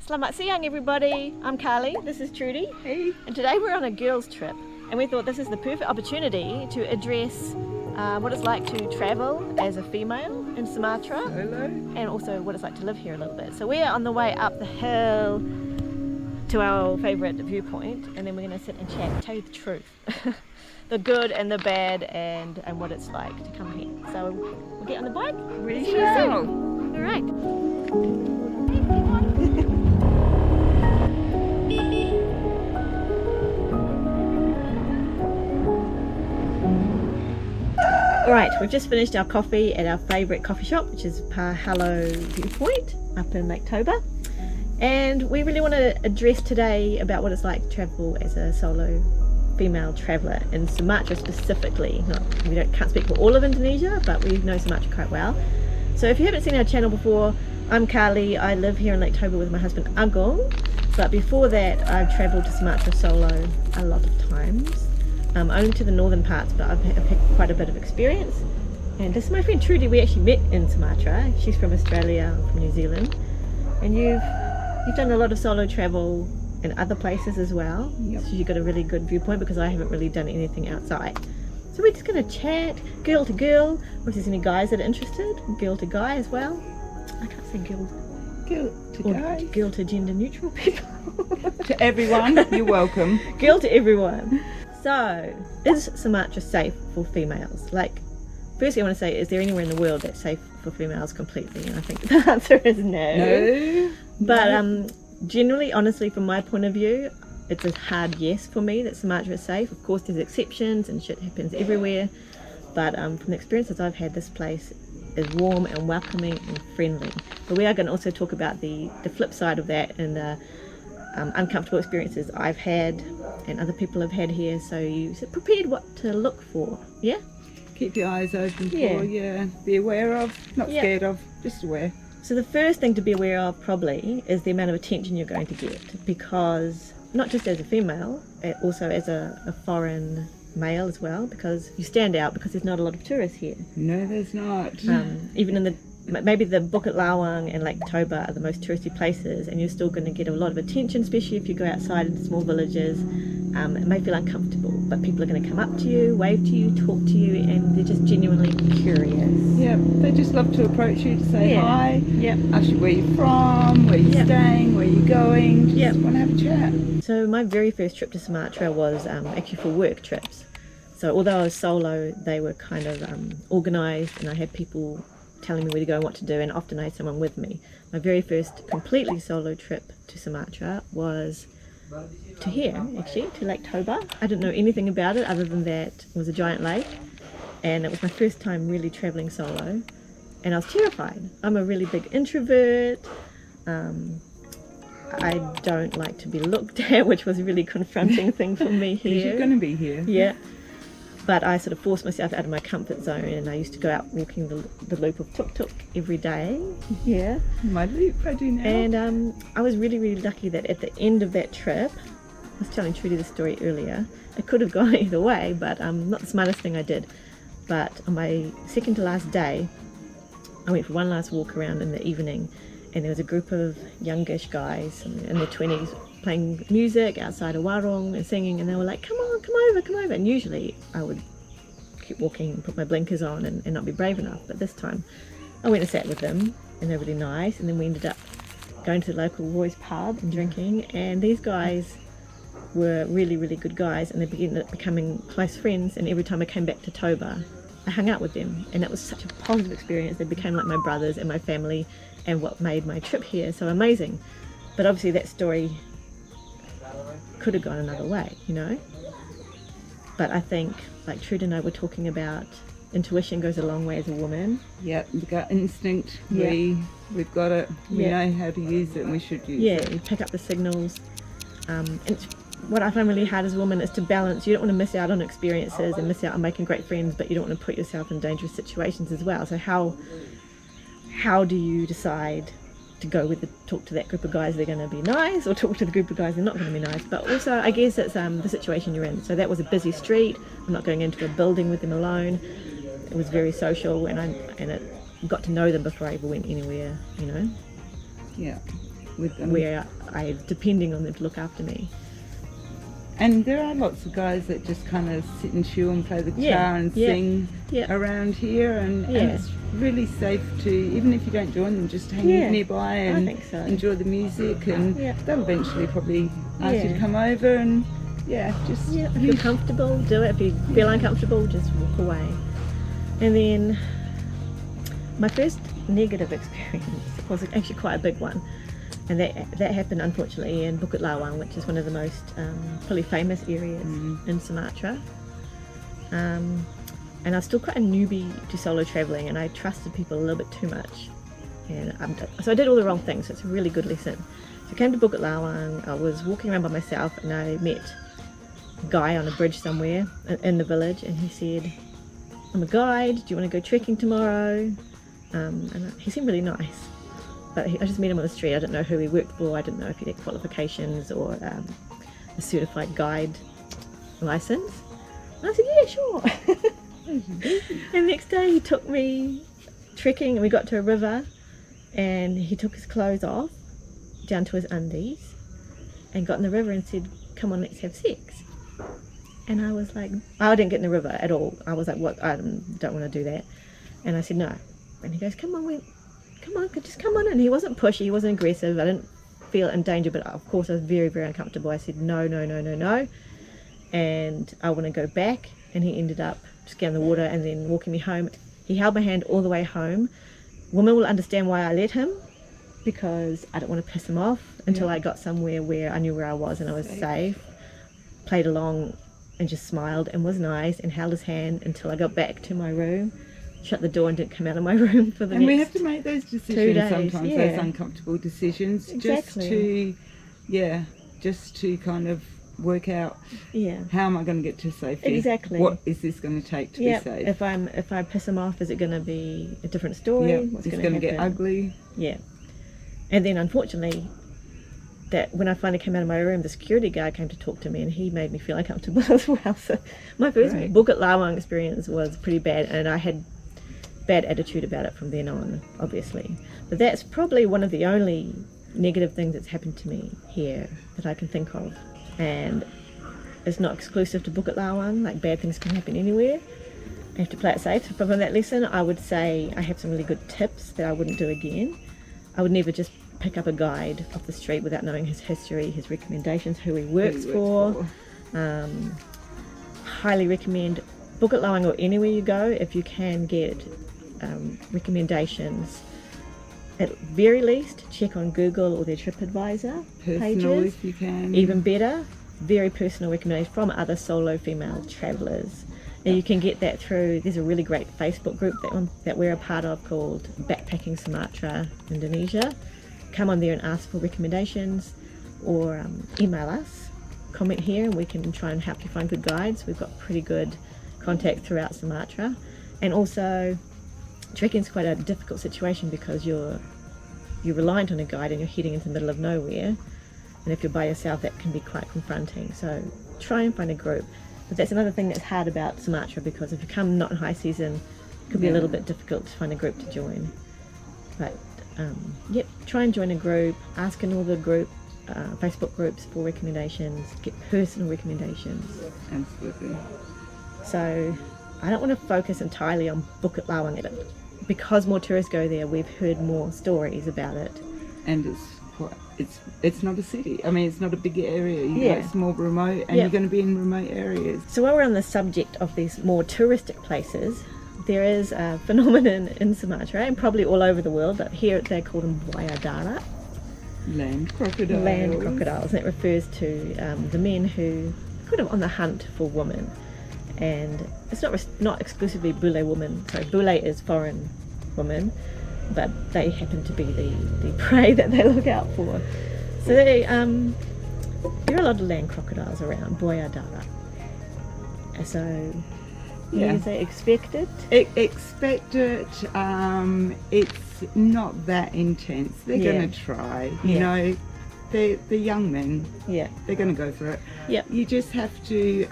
Selamat siang everybody, I'm Carly, this is Trudy. Hey. And today we're on a girls trip and we thought this is the perfect opportunity to address what it's like to travel as a female in Sumatra. Hello. And also what it's like to live here a little bit. So we're on the way up the hill to our favourite viewpoint and then we're going to sit and chat and tell you the truth. The good and the bad and what it's like to come here. So we'll get on the bike. We See you soon. shall. All right. Alright, we've just finished our coffee at our favourite coffee shop, which is Pahalo Viewpoint up in Lake Toba. And we really want to address today about what it's like to travel as a solo female traveller in Sumatra specifically. We can't speak for all of Indonesia, but we know Sumatra quite well. So if you haven't seen our channel before, I'm Carly, I live here in Lake Toba with my husband Agung. But before that, I've travelled to Sumatra solo a lot of times. Only to the northern parts, but I've had quite a bit of experience. And this is my friend Trudy. We actually met in Sumatra. She's from Australia, I'm from New Zealand. And you've done a lot of solo travel in other places as well. Yep. So you've got a really good viewpoint because I haven't really done anything outside. So we're just going to chat, girl to girl, or if there's any guys that are interested, girl to guy as well. I can't say girl To or guys. girl to gender neutral people. To everyone, you're welcome. Girl to everyone. So, is Sumatra safe for females? Like, firstly I want to say, is there anywhere in the world that's safe for females completely? And I think the answer is no. No. But generally, honestly, from my point of view, it's a hard yes for me that Sumatra is safe. Of course, there's exceptions and shit happens everywhere. But from the experiences I've had, this place is warm and welcoming and friendly. But we are going to also talk about the flip side of that and the uncomfortable experiences I've had and other people have had here, so you're prepared what to look for. Yeah? Keep your eyes open Yeah. for, be aware of, not Yeah. scared of, just aware. So the first thing to be aware of probably is the amount of attention you're going to get, because not just as a female, also as a foreign male as well, because you stand out because there's not a lot of tourists here. No, there's not. Even in maybe the Bukit Lawang and Lake Toba are the most touristy places, and you're still going to get a lot of attention, especially if you go outside into small villages. It may feel uncomfortable, but people are going to come up to you, wave to you, talk to you, and they're just genuinely curious. Yeah, they just love to approach you to say hi, Yep. ask you where you're from, where you're Yep. staying, where you're going, just Yep. want to have a chat. So my very first trip to Sumatra was actually for work trips. So although I was solo, they were kind of organised, and I had people telling me where to go and what to do, and often I had someone with me. My very first completely solo trip to Sumatra was to here, actually, to Lake Toba. I didn't know anything about it other than that it was a giant lake, and it was my first time really travelling solo, and I was terrified. I'm a really big introvert. I don't like to be looked at, which was a really confronting thing for me Because here. you're going to be here. Yeah. But I sort of forced myself out of my comfort zone, and I used to go out walking the loop of Tuk Tuk every day. Yeah. My loop, I do now. And I was really, really lucky that at the end of that trip, I was telling Trudy the story earlier, it could have gone either way, but not the smartest thing I did. But on my second to last day, I went for one last walk around in the evening, and there was a group of youngish guys in their 20s playing music outside a warung and singing, and they were like, come on, come over. And usually I would keep walking and put my blinkers on and not be brave enough, but this time I went and sat with them, and they're really nice, and then we ended up going to the local Roy's pub and drinking, and these guys were really, really good guys, and they ended up becoming close friends, and every time I came back to Toba, I hung out with them, and that was such a positive experience. They became like my brothers and my family, and what made my trip here so amazing. But obviously that story could have gone another way, you know. But I think, like Trudy and I were talking about, intuition goes a long way as a woman. Yep, the gut instinct, Yeah. we've got it, we Yeah. know how to use it, and we should use Yeah, it. you pick up the signals. And what I find really hard as a woman is to balance. You don't want to miss out on experiences and miss out on making great friends, but you don't want to put yourself in dangerous situations as well. So how do you decide to go with talk to that group of guys they're going to be nice, or talk to the group of guys they're not going to be nice? But also I guess it's the situation you're in. So that was a busy street. I'm not going into a building with them alone. It was very social, and it got to know them before I ever went anywhere, you know. Yeah. with them. where I'm depending on them to look after me. And there are lots of guys that just kind of sit and chew and play the guitar Yeah, and yeah, sing yeah. around here, and Yeah. it's really safe to, even if you don't join them, just hang Yeah, nearby and think so. enjoy the music, and Yeah. they'll eventually probably ask you Yeah. to come over and just Yeah, if you're comfortable, do it. If you feel uncomfortable, just walk away. And then my first negative experience was actually quite a big one, and that happened unfortunately in Bukit Lawang, which is one of the most probably famous areas in Sumatra. And I was still quite a newbie to solo travelling, and I trusted people a little bit too much, and so I did all the wrong things. So it's a really good lesson. So I came to Bukit Lawang. I was walking around by myself, and I met a guy on a bridge somewhere in the village, and he said, "I'm a guide, do you want to go trekking tomorrow?" And he seemed really nice, but I just met him on the street. I didn't know who he worked for. I didn't know if he had qualifications or a certified guide license. And I said, "Yeah, sure." And the next day he took me trekking, and we got to a river, and he took his clothes off down to his undies and got in the river and said, "Come on, let's have sex." And I was like, I didn't get in the river at all. I was like, "What? I don't want to do that." And I said, "No." And he goes, come on, just come on in." He wasn't pushy, he wasn't aggressive. I didn't feel in danger, but of course I was very, very uncomfortable. I said, no, and I want to go back. And he ended up just getting in the water and then walking me home. He held my hand all the way home. Women will understand why I let him, because I didn't want to piss him off until I got somewhere where I knew where I was and I was safe. Played along and just smiled and was nice and held his hand until I got back to my room, shut the door and didn't come out of my room for the and next we have to make those 2 decisions days. sometimes, Yeah. those uncomfortable decisions, Exactly. just to kind of work out, Yeah. how am I going to get to safety? Exactly. What is this going to take to be safe? If I piss him off, is it going to be a different story? Yeah, What's it's going going to to get ugly. Yeah. And then unfortunately, that when I finally came out of my room, the security guard came to talk to me, and he made me feel uncomfortable as well. So my first Great. Bukit Lawang experience was pretty bad, and I had bad attitude about it from then on, obviously. But that's probably one of the only negative things that's happened to me here that I can think of. And it's not exclusive to Bukit Lawang, like bad things can happen anywhere. I have to play it safe. So from that lesson, I would say I have some really good tips that I wouldn't do again. I would never just pick up a guide off the street without knowing his history, his recommendations, who he works for. Highly recommend Bukit Lawang or anywhere you go, if you can get recommendations. At very least, check on Google or their TripAdvisor Personal pages. if you can. Even better, very personal recommendations from other solo female travellers. And you can get that through, there's a really great Facebook group that we're a part of called Backpacking Sumatra, Indonesia. Come on there and ask for recommendations, or email us, comment here, and we can try and help you find good guides. We've got pretty good contact throughout Sumatra. And also, trekking's quite a difficult situation because you're reliant on a guide and you're heading into the middle of nowhere. And if you're by yourself, that can be quite confronting. So try and find a group. But that's another thing that's hard about Sumatra, because if you come not in high season, it could be a little bit difficult to find a group to join. But try and join a group, ask in all the Facebook groups for recommendations, get personal recommendations. Absolutely. So I don't want to focus entirely on Bukit Lawang, but because more tourists go there, we've heard more stories about it. And it's not a city. I mean, it's not a big area. It's more remote, and Yeah. you're going to be in remote areas. So while we're on the subject of these more touristic places, there is a phenomenon in Sumatra, and probably all over the world, but here they're called them buaya darat, Land crocodiles. land crocodiles. And it refers to the men who are kind of on the hunt for women. And it's not exclusively bule women. So bule is foreign women, but they happen to be the prey that they look out for. So there are a lot of land crocodiles around buaya darat. So is they expected? Expect it. It's not that intense. They're going to try. You know, they're young men. Yeah. They're going to go for it. Yeah. You just have to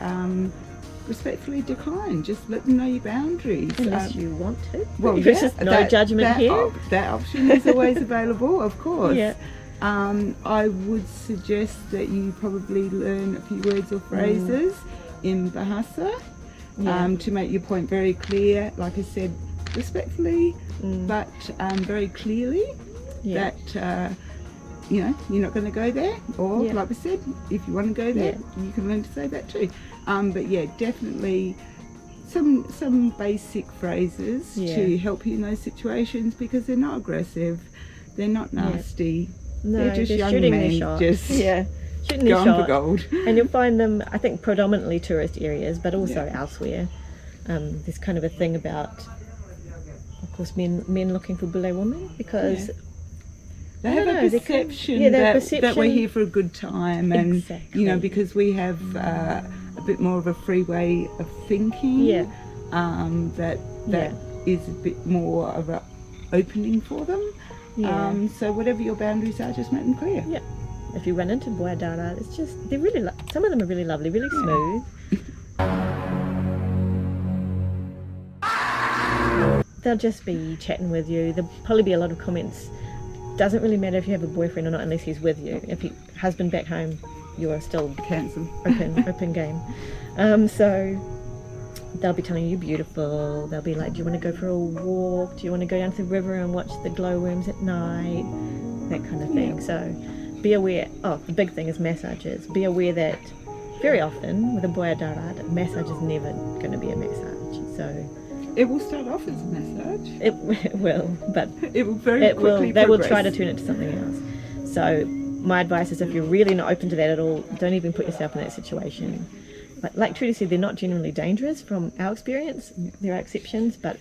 respectfully decline. Just let them know your boundaries. Unless you want to. Well, There's just no judgment here. That option is always available, of course. Yeah. I would suggest that you probably learn a few words or phrases in Bahasa to make your point very clear. Like I said, respectfully, but very clearly that you know, you're not going to go there, or like I said, if you want to go there, you can learn to say that too. But yeah, definitely some basic phrases to help you in those situations, because they're not aggressive, they're not nasty. No, they're just young shooting men their shot. just shooting their going shot. for gold. And you'll find them, I think, predominantly tourist areas, but also elsewhere. There's kind of a thing about, of course, men looking for bule women, because they have a perception that we're here for a good time, and you know, because we have a bit more of a free way of thinking. That is a bit more of an opening for them. So whatever your boundaries are, just make them clear. If you run into Boya Dara, it's just, they're really, some of them are really lovely, really smooth. They'll just be chatting with you. There'll probably be a lot of comments. Doesn't really matter if you have a boyfriend or not, unless he's with you. If you husband back home, you are still cancel open game. So they'll be telling you you're beautiful. They'll be like, do you want to go for a walk? Do you want to go down to the river and watch the glowworms at night? That kind of thing. So be aware. Oh, the big thing is massages. Be aware that very often with a Boya Dara, a massage is never going to be a massage. So it will start off as a massage. It will, but it will very quickly they will try to turn it to something else. So my advice is, if you're really not open to that at all, don't even put yourself in that situation. Like Trudy said, they're not generally dangerous from our experience. There are exceptions, but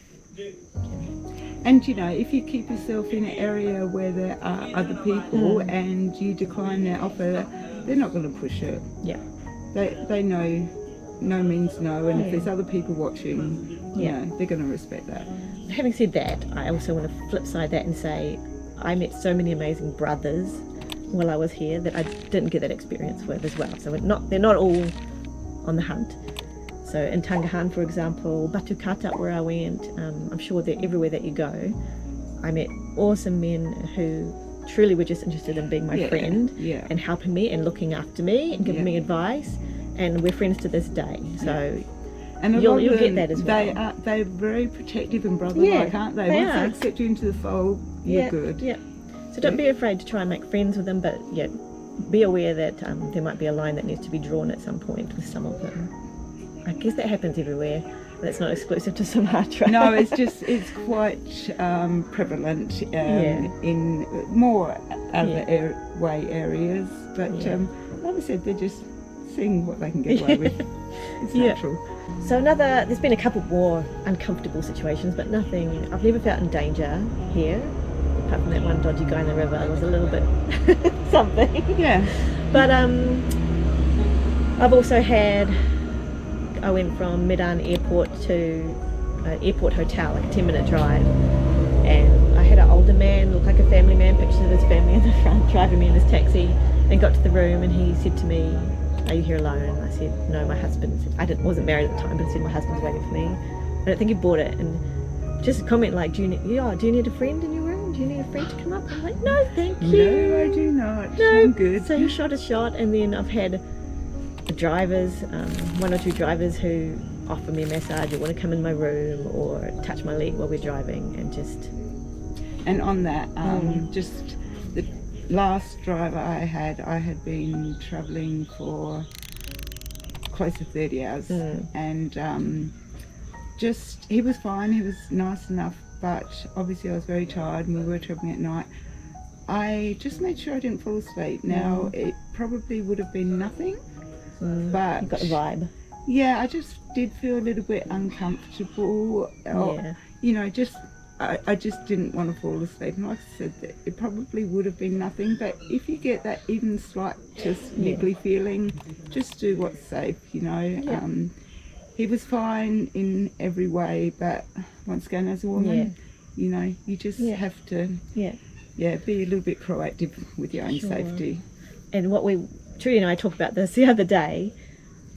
and you know, if you keep yourself in an area where there are other people and you decline their offer, they're not going to push it. They know no means no, and if there's other people watching, you know, they're going to respect that. Having said that, I also want to flip side that and say I met so many amazing brothers while I was here that I didn't get that experience with as well. So they're not all on the hunt. So in Tangahan, for example, Batu Kata, where I went, I'm sure that everywhere that you go, I met awesome men who truly were just interested in being my friend and helping me and looking after me and giving me advice, and we're friends to this day. So and you'll get that as well. They're very protective and brother-like, aren't they? Once they accept you into the fold, you're good. So don't be afraid to try and make friends with them, but be aware that there might be a line that needs to be drawn at some point with some of them. I guess that happens everywhere. That's not exclusive to Sumatra. No, it's quite prevalent in more other way areas. But like I said, they're just seeing what they can get away with. It's natural. So there's been a couple more uncomfortable situations, but nothing, I've never felt in danger here. Apart from that one dodgy guy in the river, was a little bit something. But I've also I went from Medan Airport to an airport hotel, like a 10-minute drive, and I had an older man, looked like a family man, pictures of his family in the front, driving me in his taxi, and got to the room, and he said to me, "Are you here alone?" And I said, "No, my husband." Wasn't married at the time, but I said, "My husband's waiting for me." I don't think he bought it, and just a comment like, "Do you need a friend in your room? Do you need a friend to come up?" I'm like, "No, thank you. No, I do not. No, I'm good." So he shot a shot, and then I've had drivers, one or two drivers who offer me a massage or want to come in my room or touch my leg while we're driving, and just. And on that, just the last driver I had been travelling for close to 30 hours, and just he was fine. He was nice enough, but obviously I was very tired, and we were travelling at night. I just made sure I didn't fall asleep. Now it probably would have been nothing. But you got the vibe. Yeah, I just did feel a little bit uncomfortable. You know, I just didn't want to fall asleep. And like I said, it probably would have been nothing. But if you get that even slight, just niggly feeling, just do what's safe. You know, he was fine in every way. But once again, as a woman, you know, you just have to, be a little bit proactive with your own safety. And Trudy and I talked about this the other day.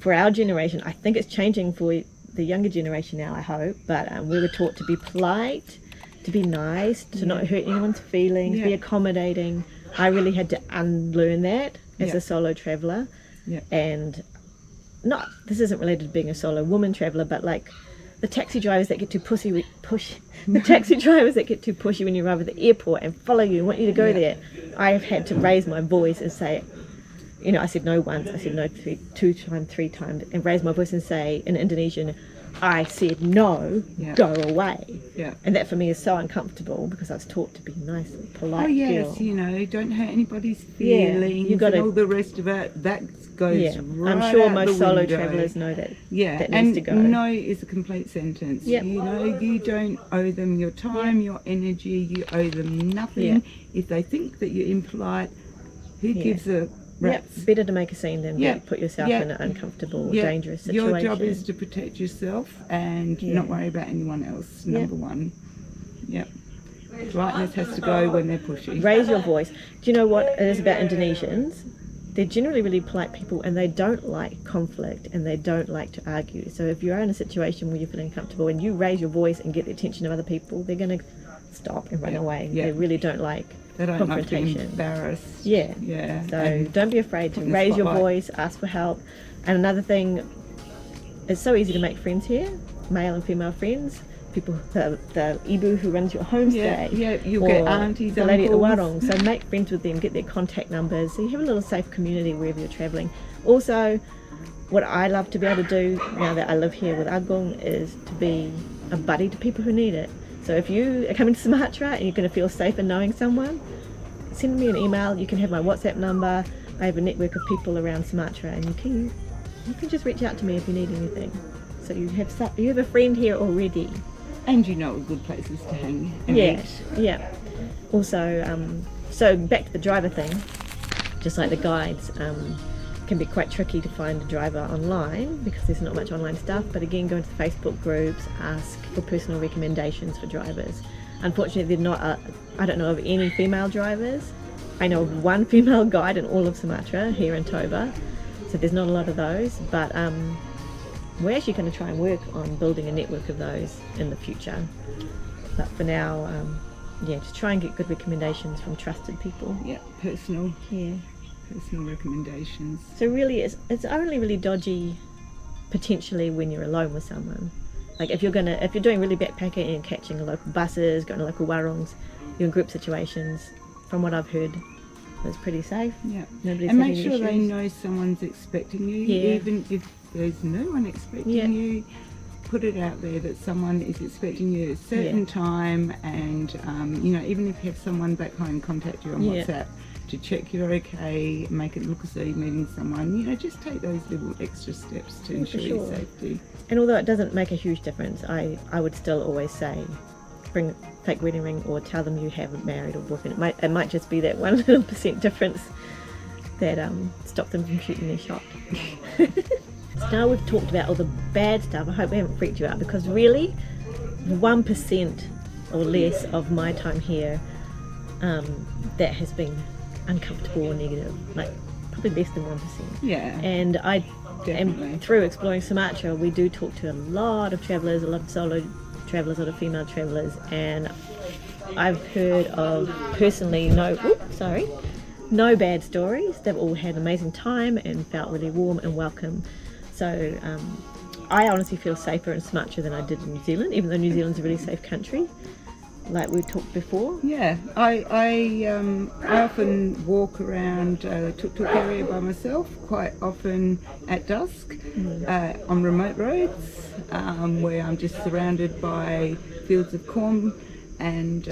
For our generation, I think it's changing for the younger generation now, I hope, but we were taught to be polite, to be nice, to not hurt anyone's feelings, be accommodating. I really had to unlearn that as Yeah. a solo traveller. Yeah. And this isn't related to being a solo woman traveller, but like the taxi drivers that get too the taxi drivers that get too pushy when you arrive at the airport and follow you and want you to go Yeah. there. I have had to raise my voice and say, I said no once, I said no two times, three times, and raise my voice and say in Indonesian, I said no, Yeah. go away. Yeah. And that for me is so uncomfortable because I was taught to be nice and polite. Oh yes, girl. don't hurt anybody's Yeah, feelings you gotta- and all the rest of it. That goes Yeah, right I'm sure out most the solo window. travellers know that. Yeah, that and needs to go. no is a complete sentence. Yep. You don't owe them your time, your energy. You owe them nothing. Yeah. If they think that you're impolite, who Yeah. gives a Yep, rat's? better to make a scene than Yeah. put yourself Yeah. in an uncomfortable, Yeah. dangerous situation. Your job is to protect yourself and Yeah. not worry about anyone else. Yeah. Number one. Yep. Politeness has to go when they're pushy. Raise your voice. Do you know what it is about Indonesians? They're generally really polite people and they don't like conflict and they don't like to argue. So if you're in a situation where you're feeling uncomfortable and you raise your voice and get the attention of other people, they're going to stop and run Yeah. away. Yeah. They really don't like They don't like being confrontation. embarrassed. Yeah. Yeah. So and don't be afraid to put in the raise your spotlight. voice, ask for help. And another thing, it's so easy to make friends here, male and female friends. People, the ibu who runs your homestay. Yeah, you'll or get aunties, the lady at the uncles. warung. So make friends with them, get their contact numbers. So you have a little safe community wherever you're travelling. Also, what I love to be able to do now that I live here with Agung is to be a buddy to people who need it. So if you are coming to Sumatra and you're going to feel safe in knowing someone, send me an email. You can have my WhatsApp number. I have a network of people around Sumatra, and you can just reach out to me if you need anything. So you have a friend here already. And good places to hang and Yeah, eat. yeah. Also, so back to the driver thing, just like the guides, can be quite tricky to find a driver online because there's not much online stuff. But again, go into Facebook groups, ask for personal recommendations for drivers. Unfortunately, I don't know of any female drivers. I know of one female guide in all of Sumatra here in Toba, so there's not a lot of those. But we're actually going to try and work on building a network of those in the future. But for now, just try and get good recommendations from trusted people. Yeah, personal Yeah. recommendations. So really, it's only really dodgy, potentially, when you're alone with someone. Like if you're doing really backpacking and catching local buses, going to local warungs, you're in group situations. From what I've heard, it's pretty safe. Yeah, Nobody's and make having sure they issues. know someone's expecting you, Yeah. even if there's no one expecting Yeah. you. Put it out there that someone is expecting you at a certain Yeah. time, and even if you have someone back home contact you on Yeah. WhatsApp to check you're okay, make it look as though you're meeting someone. Just take those little extra steps to ensure your sure. safety. And although it doesn't make a huge difference, I would still always say, bring a fake wedding ring or tell them you haven't married or boyfriend. It might just be that 1% difference that stops them from shooting their shot. So now we've talked about all the bad stuff. I hope we haven't freaked you out, because really 1% or less of my time here that has been uncomfortable or negative, like probably less than 1%. Yeah, And definitely. through Exploring Sumatra, we do talk to a lot of travellers, a lot of solo travellers, a lot of female travellers, and I've heard of personally no bad stories. They've all had an amazing time and felt really warm and welcome. So I honestly feel safer in Sumatra than I did in New Zealand, even though New Zealand's a really safe country, like we talked before. Yeah, I often walk around Tuk Tuk area by myself, quite often at dusk, on remote roads, where I'm just surrounded by fields of corn and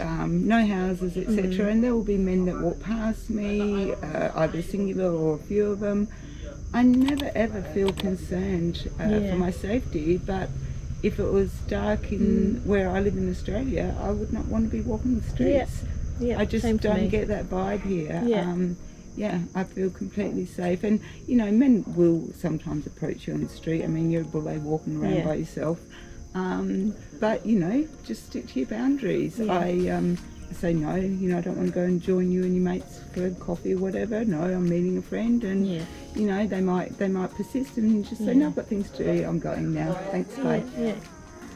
no houses, etc. And there will be men that walk past me, either singular or a few of them. I never ever feel concerned for my safety, but if it was dark in where I live in Australia, I would not want to be walking the streets. Yeah, I just same for me. don't get that vibe here. Yeah. I feel completely safe. And, men will sometimes approach you on the street. I mean, you're a bully walking around by yourself. But, just stick to your boundaries. Yeah. I say no, I don't want to go and join you and your mates for coffee or whatever. No, I'm meeting a friend, and they might persist and just say, no, I've got things to do, I'm going now, thanks, bye. Yeah.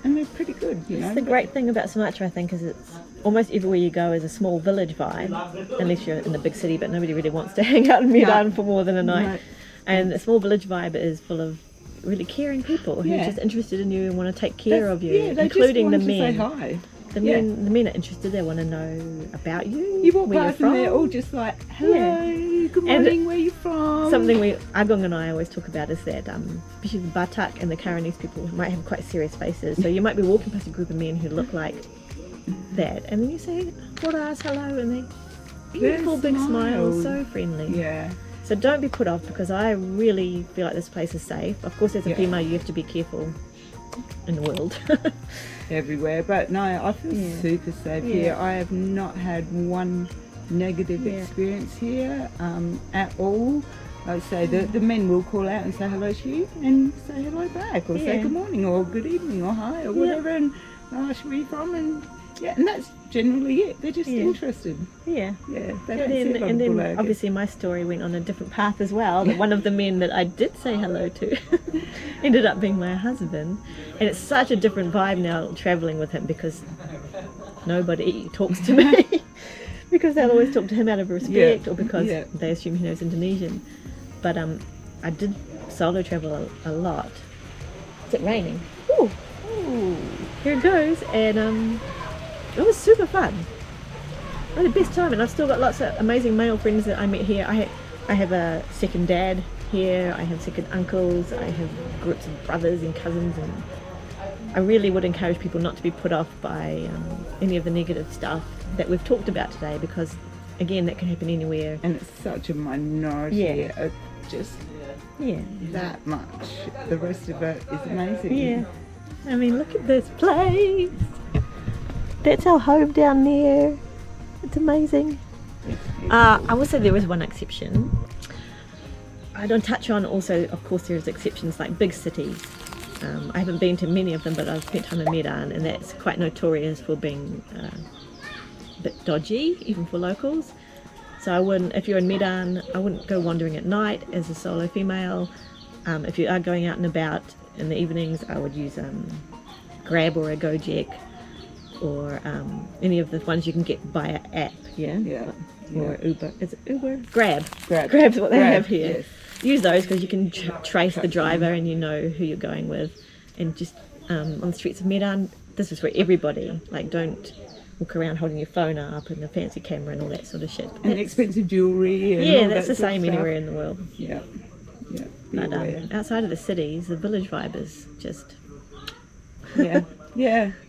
and they're pretty good, you know. The great thing about Sumatra, I think, is it's almost everywhere you go is a small village vibe, unless you're in a big city, but nobody really wants to hang out in Medan for more than a night. No. And a small village vibe is full of really caring people who are just interested in you and want to take care of you, including the men. Just want to say hi. The men are interested. They want to know about you. You walk where past you're and from. they're all just like, hello, good morning, where you from? Something Agung and I always talk about is that, especially the Batak and the Karenese people might have quite serious faces. So you might be walking past a group of men who look like that, and then you say, "Horas, hello," and they beautiful big smiles, so friendly. Yeah. So don't be put off, because I really feel like this place is safe. Of course, as a female, you have to be careful in the world. Everywhere, but no, I feel super safe here. I have not had one negative experience here at all. I say the men will call out and say hello to you and say hello back, or say good morning or good evening or hi or whatever, and ask where you're from, and and that's generally it. They're just interested. They don't And then obviously my story went on a different path as well. That one of the men that I did say hello to ended up being my husband, and it's such a different vibe now traveling with him, because nobody talks to me because they'll always talk to him out of respect, or because they assume he knows Indonesian. But I did solo travel a lot. Is it raining? Ooh, here it goes, and it was super fun. I had the best time, and I've still got lots of amazing male friends that I met here. I have a second dad here, I have second uncles, I have groups of brothers and cousins, and I really would encourage people not to be put off by any of the negative stuff that we've talked about today, because again, that can happen anywhere. And it's such a minority of just that much. The rest of it is amazing. Yeah. I mean, look at this place. That's our home down there. It's amazing. I will say there is one exception. I don't touch on also, of course, there's exceptions like big cities. I haven't been to many of them, but I've spent time in Medan, and that's quite notorious for being a bit dodgy, even for locals. So I wouldn't, if you're in Medan, I wouldn't go wandering at night as a solo female. If you are going out and about in the evenings, I would use Grab or a Gojek, or any of the ones you can get by an app, or Uber. Is it Uber? Grab's what they have here. Yes. Use those because you can trace the driver and you know who you're going with. And just on the streets of Medan, this is for everybody. Like, don't walk around holding your phone up and a fancy camera and all that sort of shit. And expensive jewellery. And all that's that the same stuff. anywhere in the world. Yeah. But outside of the cities, the village vibe is just Yeah.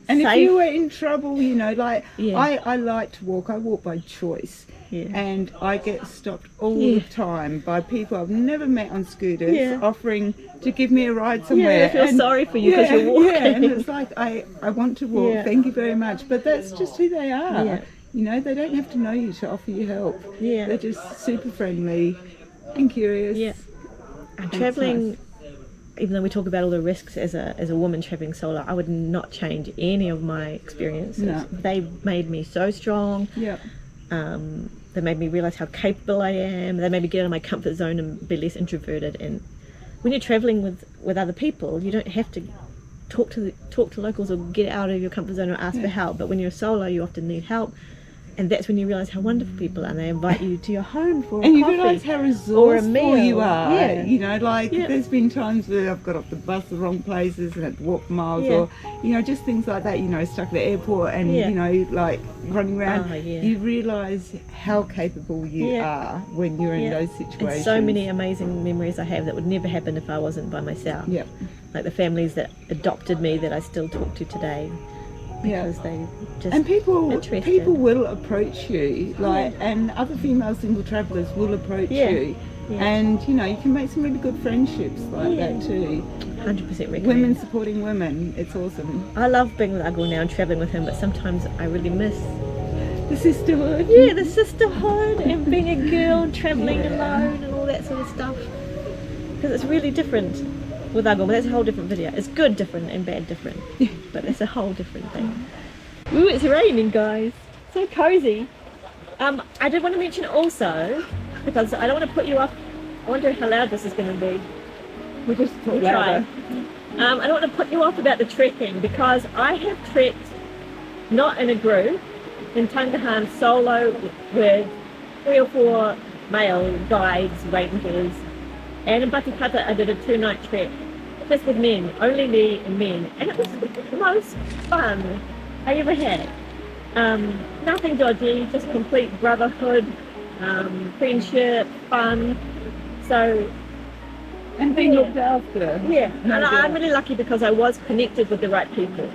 And safe. if you were in trouble, you know, like I like to walk. I walk by choice. Yeah. And I get stopped all the time by people I've never met on scooters offering to give me a ride somewhere. Yeah, I feel sorry for you because you're walking. Yeah, and it's like, I want to walk, thank you very much. But that's just who they are. Yeah. You know, they don't have to know you to offer you help. Yeah. They're just super friendly and curious. Yeah. And travelling, even though we talk about all the risks as a woman travelling solo, I would not change any of my experiences. No. They made me so strong. Yeah. They made me realise how capable I am. They made me get out of my comfort zone and be less introverted. And when you're travelling with other people, you don't have to talk to locals or get out of your comfort zone or ask for help. But when you're solo, you often need help. And that's when you realise how wonderful people are, and they invite you to your home for a coffee. And you realise how resourceful you are. Yeah. You know, like there's been times where I've got off the bus the wrong places and had to walk miles, or, you know, just things like that, you know, stuck at the airport and, you know, like running around. You realise how capable you are when you're in those situations. And so many amazing memories I have that would never happen if I wasn't by myself. Yeah. Like the families that adopted me that I still talk to today. Because they just and people will approach you, like, and other female single travellers will approach you, and you know, you can make some really good friendships like that too. 100% recommend. Women supporting women, it's awesome. I love being with Agung now and travelling with him, but sometimes I really miss the sisterhood. Yeah, the sisterhood and being a girl, travelling alone and all that sort of stuff. Because it's really different with Agung, but that's a whole different video. It's good different and bad different, but it's a whole different thing. Ooh, it's raining, guys. So cozy. I did want to mention also, because I don't want to put you up, I wonder how loud this is going to be. We'll just talk louder. I don't want to put you off about the trekking because I have trekked not in a group in Tangahan solo with 3 or 4 male guides, rangers, and in Batikata I did a 2-night trek just with men, only me and men, and it was the most fun I ever had. Nothing dodgy, just complete brotherhood, friendship, fun. So And being looked after. yeah, No and doubt. I'm really lucky because I was connected with the right people.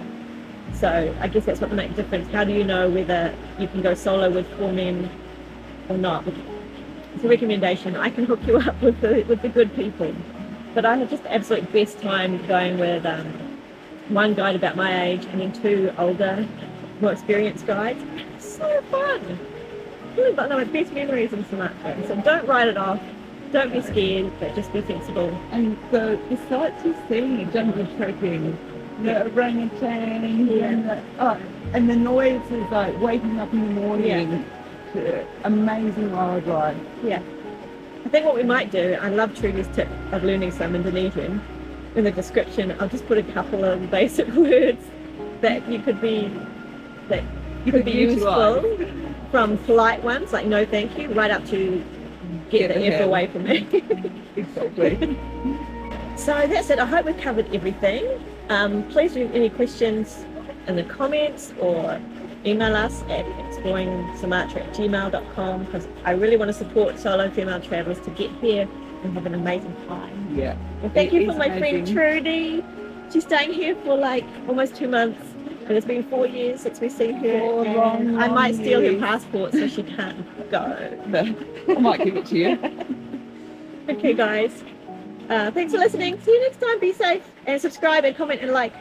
So I guess that's what makes the difference. How do you know whether you can go solo with 4 men or not? It's a recommendation. I can hook you up with the good people. But I had just the absolute best time going with 1 guide about my age and then 2 older, more experienced guides. So fun! Really one of my best memories in Sumatra. So don't write it off. Don't be scared, but just be sensible. And the sights you see, jungle trekking, the orangutan, and the noise is like waking up in the morning to amazing wildlife. Yeah. I think what we might do, I love Trudy's tip of learning some Indonesian. In the description, I'll just put a couple of basic words that could be useful, from polite ones like no thank you, right up to get the F away from me. Exactly. So that's it. I hope we've covered everything. Please leave any questions in the comments or email us at exploringsumatra@gmail.com because I really want to support solo female travellers to get here and have an amazing time. Yeah. And thank you It for is my friend amazing. Trudy. She's staying here for like almost 2 months. And it's been 4 years since we've seen her. 4 and I long might steal her years. passport so she can't go. I might give it to you. Okay, guys. Thanks for listening. See you next time. Be safe and subscribe and comment and like.